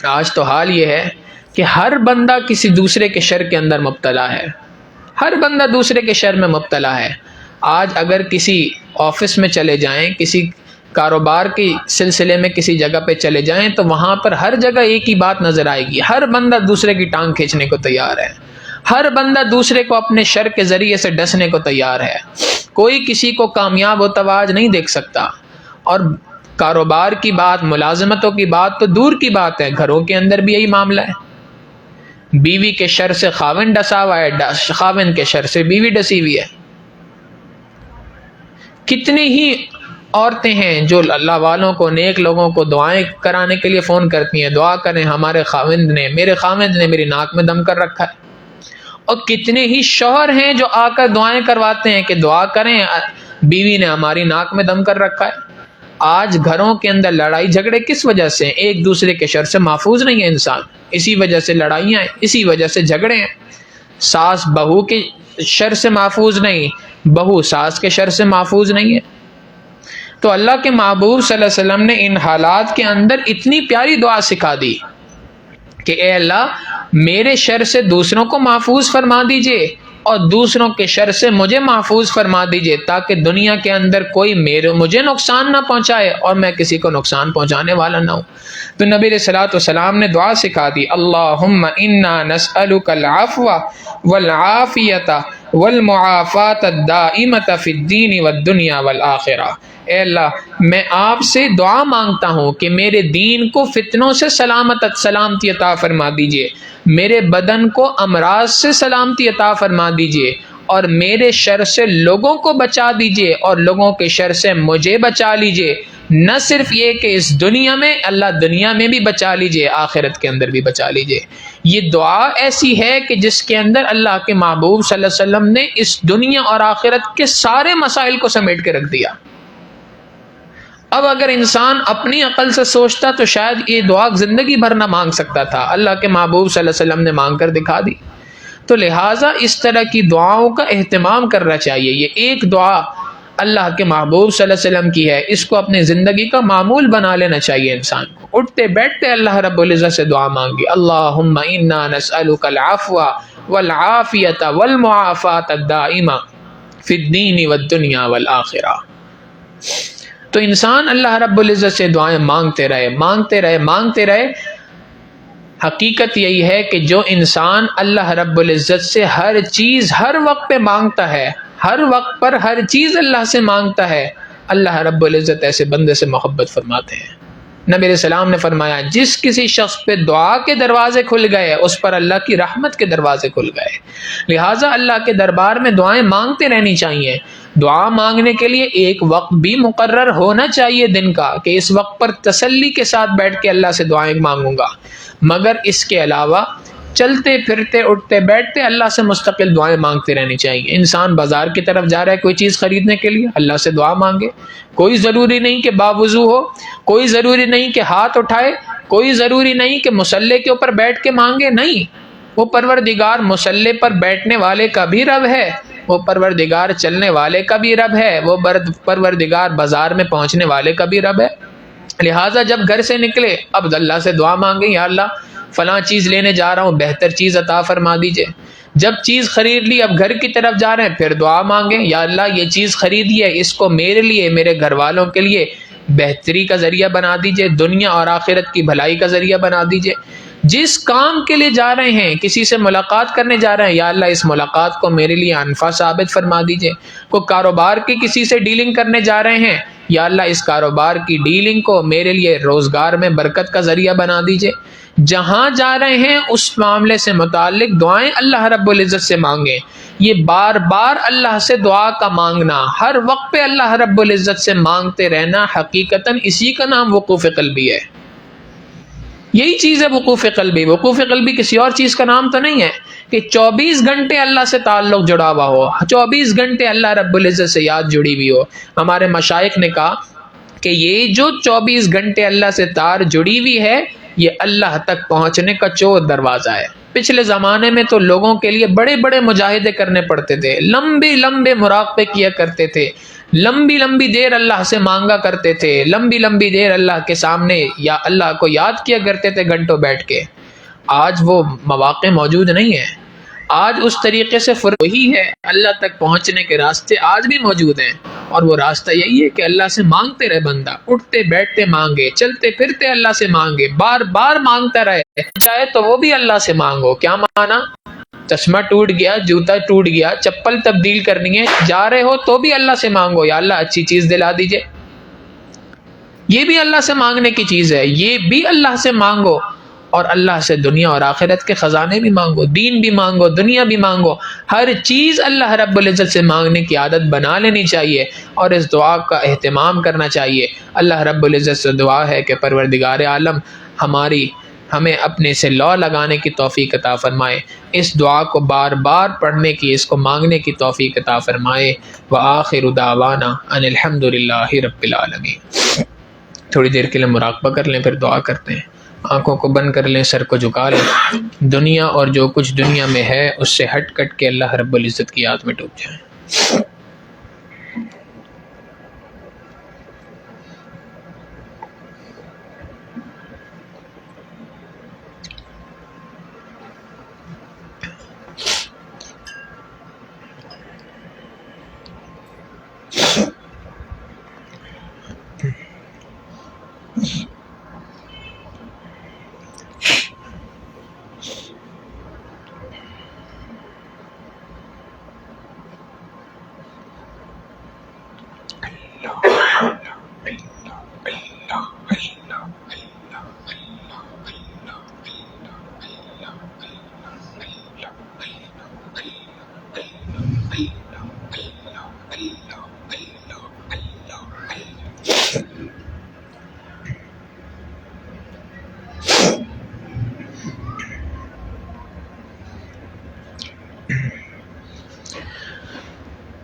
آج تو حال یہ ہے کہ ہر بندہ کسی دوسرے کے شر کے اندر مبتلا ہے، ہر بندہ دوسرے کے شر میں مبتلا ہے۔ آج اگر کسی آفس میں چلے جائیں، کسی کاروبار کے سلسلے میں کسی جگہ پہ چلے جائیں تو وہاں پر ہر جگہ ایک ہی بات نظر آئے گی، ہر بندہ دوسرے کی ٹانگ کھینچنے کو تیار ہے، ہر بندہ دوسرے کو اپنے شر کے ذریعے سے ڈسنے کو تیار ہے، کوئی کسی کو کامیاب ہوتا ہوا آج نہیں دیکھ سکتا۔ اور کاروبار کی بات، ملازمتوں کی بات تو دور کی بات ہے، گھروں کے اندر بھی یہی معاملہ ہے، بیوی کے شر سے خاوند ڈسا ہوا ہے، خاوند کے شر سے بیوی ڈسی ہوئی ہے۔ کتنی ہی عورتیں ہیں جو اللہ والوں کو، نیک لوگوں کو دعائیں کرانے کے لیے فون کرتی ہیں، دعا کریں ہمارے خاوند نے، میرے خاوند نے میری ناک میں دم کر رکھا ہے۔ اور کتنے ہی شوہر ہیں جو آ کر دعائیں کرواتے ہیں کہ دعا کریں بیوی نے ہماری ناک میں دم کر رکھا ہے۔ آج گھروں کے اندر لڑائی جھگڑے کس وجہ سے؟ ایک دوسرے کے شر سے محفوظ نہیں ہے انسان، اسی وجہ سے لڑائیاں ہیں، اسی وجہ سے جھگڑے ہیں۔ ساس بہو کے شر سے محفوظ نہیں، بہو ساس کے شر سے محفوظ نہیں ہے۔ تو اللہ کے محبوب صلی اللہ علیہ وسلم نے ان حالات کے اندر اتنی پیاری دعا سکھا دی کہ اے اللہ میرے شر سے دوسروں کو محفوظ فرما دیجئے اور دوسروں کے شر سے مجھے محفوظ فرما دیجئے، تاکہ دنیا کے اندر کوئی مجھے نقصان نہ پہنچائے اور میں کسی کو نقصان پہنچانے والا نہ ہوں۔ تو نبی علیہ الصلوۃ والسلام نے دعا سکھا دی، اللہم انا نسألک العفو والعافیۃ والمعافاۃ الدائمۃ فی الدین والدنیا والآخرہ۔ اے اللہ میں آپ سے دعا مانگتا ہوں کہ میرے دین کو فتنوں سے سلامتی عطا فرما دیجئے، میرے بدن کو امراض سے سلامتی عطا فرما دیجئے، اور میرے شر سے لوگوں کو بچا دیجئے اور لوگوں کے شر سے مجھے بچا لیجئے۔ نہ صرف یہ کہ اس دنیا میں، اللہ دنیا میں بھی بچا لیجئے، آخرت کے اندر بھی بچا لیجئے۔ یہ دعا ایسی ہے کہ جس کے اندر اللہ کے محبوب صلی اللہ علیہ وسلم نے اس دنیا اور آخرت کے سارے مسائل کو سمیٹ کے رکھ دیا۔ اب اگر انسان اپنی عقل سے سوچتا تو شاید یہ دعا زندگی بھر نہ مانگ سکتا تھا، اللہ کے محبوب صلی اللہ علیہ وسلم نے مانگ کر دکھا دی۔ تو لہٰذا اس طرح کی دعاؤں کا اہتمام کرنا چاہیے۔ یہ ایک دعا اللہ کے محبوب صلی اللہ علیہ وسلم کی ہے، اس کو اپنی زندگی کا معمول بنا لینا چاہیے انسان کو۔ اٹھتے بیٹھتے اللہ رب العزت سے دعا مانگی، اللہم انا نسألک العفو والعافیۃ والمعافاۃ الدائمہ فی الدین والدنیا والآخرہ۔ تو انسان اللہ رب العزت سے دعائیں مانگتے رہے، مانگتے رہے، مانگتے رہے۔ حقیقت یہی ہے کہ جو انسان اللہ رب العزت سے ہر چیز ہر وقت پہ مانگتا ہے، ہر وقت پر ہر چیز اللہ سے مانگتا ہے، اللہ رب العزت ایسے بندے سے محبت فرماتے ہیں۔ نبی علیہ السلام نے فرمایا جس کسی شخص پہ دعا کے دروازے کھل گئے اس پر اللہ کی رحمت کے دروازے کھل گئے۔ لہٰذا اللہ کے دربار میں دعائیں مانگتے رہنی چاہیے۔ دعا مانگنے کے لیے ایک وقت بھی مقرر ہونا چاہیے دن کا، کہ اس وقت پر تسلی کے ساتھ بیٹھ کے اللہ سے دعائیں مانگوں گا، مگر اس کے علاوہ چلتے پھرتے اٹھتے بیٹھتے اللہ سے مستقل دعائیں مانگتے رہنی چاہیے۔ انسان بازار کی طرف جا رہا ہے کوئی چیز خریدنے کے لیے، اللہ سے دعا مانگے۔ کوئی ضروری نہیں کہ باوضو ہو، کوئی ضروری نہیں کہ ہاتھ اٹھائے، کوئی ضروری نہیں کہ مصلے کے اوپر بیٹھ کے مانگے، نہیں، وہ پروردگار مصلے پر بیٹھنے والے کا بھی رب ہے، وہ پروردگار چلنے والے کا بھی رب ہے، وہ پروردگار بازار میں پہنچنے والے کا بھی رب ہے۔ لہٰذا جب گھر سے نکلے اب اللہ سے دعا مانگیں، یا اللہ فلاں چیز لینے جا رہا ہوں، بہتر چیز عطا فرما دیجئے۔ جب چیز خرید لی اب گھر کی طرف جا رہے ہیں پھر دعا مانگیں، یا اللہ یہ چیز خریدی ہے اس کو میرے لیے، میرے گھر والوں کے لیے بہتری کا ذریعہ بنا دیجئے، دنیا اور آخرت کی بھلائی کا ذریعہ بنا دیجئے۔ جس کام کے لیے جا رہے ہیں، کسی سے ملاقات کرنے جا رہے ہیں، یا اللہ اس ملاقات کو میرے لیے انفع ثابت فرما دیجئے۔ کوئی کاروبار کی کسی سے ڈیلنگ کرنے جا رہے ہیں، یا اللہ اس کاروبار کی ڈیلنگ کو میرے لیے روزگار میں برکت کا ذریعہ بنا دیجئے۔ جہاں جا رہے ہیں اس معاملے سے متعلق دعائیں اللہ رب العزت سے مانگیں۔ یہ بار بار اللہ سے دعا کا مانگنا، ہر وقت پہ اللہ رب العزت سے مانگتے رہنا، حقیقتاً اسی کا نام وقوف قلبی ہے۔ یہی چیز ہے وقوف قلبی۔ وقوف قلبی کسی اور چیز کا نام تو نہیں ہے کہ 24 گھنٹے اللہ سے تعلق جڑا ہوا ہو، 24 گھنٹے اللہ رب العزت سے یاد جڑی ہوئی ہو۔ ہمارے مشائخ نے کہا کہ یہ جو 24 گھنٹے اللہ سے تار جڑی ہوئی ہے، یہ اللہ تک پہنچنے کا چور دروازہ ہے۔ پچھلے زمانے میں تو لوگوں کے لیے بڑے بڑے مجاہدے کرنے پڑتے تھے، لمبے لمبے مراقبے کیا کرتے تھے، لمبی لمبی دیر اللہ سے مانگا کرتے تھے، لمبی لمبی دیر اللہ کے سامنے یا اللہ کو یاد کیا کرتے تھے گھنٹوں بیٹھ کے۔ آج وہ مواقع موجود نہیں ہیں۔ آج اس طریقے سے وہی ہے، اللہ تک پہنچنے کے راستے آج بھی موجود ہیں، اور وہ راستہ یہی ہے کہ اللہ سے مانگتے رہے بندہ، اٹھتے بیٹھتے مانگے، چلتے پھرتے اللہ سے مانگے، بار بار مانگتا رہے، چاہے تو وہ بھی اللہ سے مانگو۔ کیا مانا؟ چشمہ ٹوٹ گیا، جوتا ٹوٹ گیا، چپل تبدیل کرنی ہے، جا رہے ہو تو بھی اللہ سے مانگو، یا اللہ اچھی چیز دلا دیجئے۔ یہ بھی اللہ سے مانگنے کی چیز ہے، یہ بھی اللہ سے مانگو، اور اللہ سے دنیا اور آخرت کے خزانے بھی مانگو، دین بھی مانگو، دنیا بھی مانگو، ہر چیز اللہ رب العزت سے مانگنے کی عادت بنا لینی چاہیے اور اس دعا کا اہتمام کرنا چاہیے۔ اللہ رب العزت سے دعا ہے کہ پروردگار عالم ہمیں اپنے سے لو لگانے کی توفیق عطا فرمائے، اس دعا کو بار بار پڑھنے کی، اس کو مانگنے کی توفیق عطا فرمائے۔ وآخر دعوانا ان الحمد للہ رب العالمین۔ تھوڑی دیر کے لیے مراقبہ کر لیں، پھر دعا کرتے ہیں۔ آنکھوں کو بند کر لیں، سر کو جھکا لیں، دنیا اور جو کچھ دنیا میں ہے اس سے ہٹ کٹ کے اللہ رب العزت کی یاد میں ڈوب جائیں۔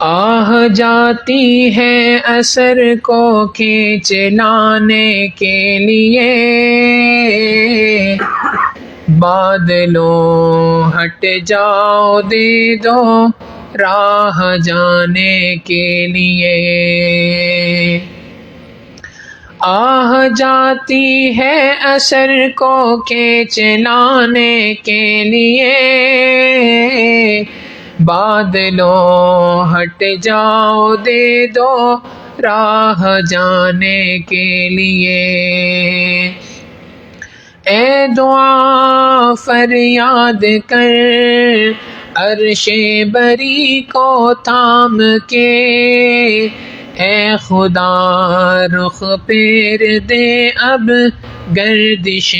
آہ جاتی ہے اثر کو کھینچ لانے کے لیے، بادلوں ہٹ جاؤ دے دو راہ جانے کے لیے۔ آہ جاتی ہے اثر کو کھینچ لانے کے لیے، بادلوں ہٹ جاؤ دے دو راہ جانے کے لیے۔ اے دعا فریاد کر عرش بری کو تھام کے، اے خدا رخ پھیر دے اب گردش